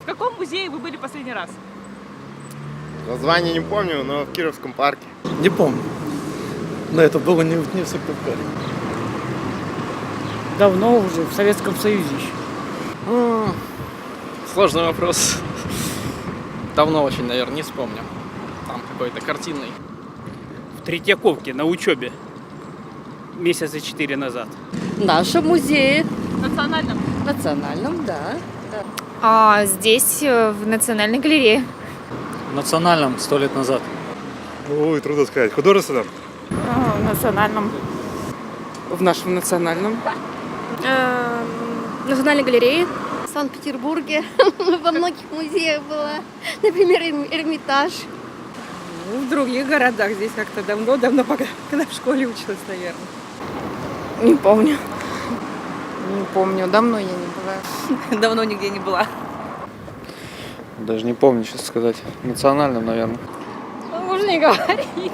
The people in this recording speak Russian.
В каком музее вы были последний раз? Название не помню, но в Кировском парке. Не помню. Но это было не в Сыктывкаре. Давно уже, в Советском Союзе еще. Сложный вопрос. Давно очень, наверное, не вспомню. Там какой-то картинный. В Третьяковке на учебе. Месяца 4 назад. В нашем музее, Национальном? национальном, да. Здесь, в Национальной галерее. В национальном 100 лет назад. Ой, трудно сказать. Художественном? В Национальном. В нашем национальном. В Национальной галерее. В Санкт-Петербурге. Во многих музеях была. Например, Эрмитаж. В других городах. Здесь как-то давно, когда в школе училась, наверное. Не помню. Не помню, давно я не была. Давно нигде не была. Даже не помню, сейчас сказать. Национальном, наверное. Можно не говорить.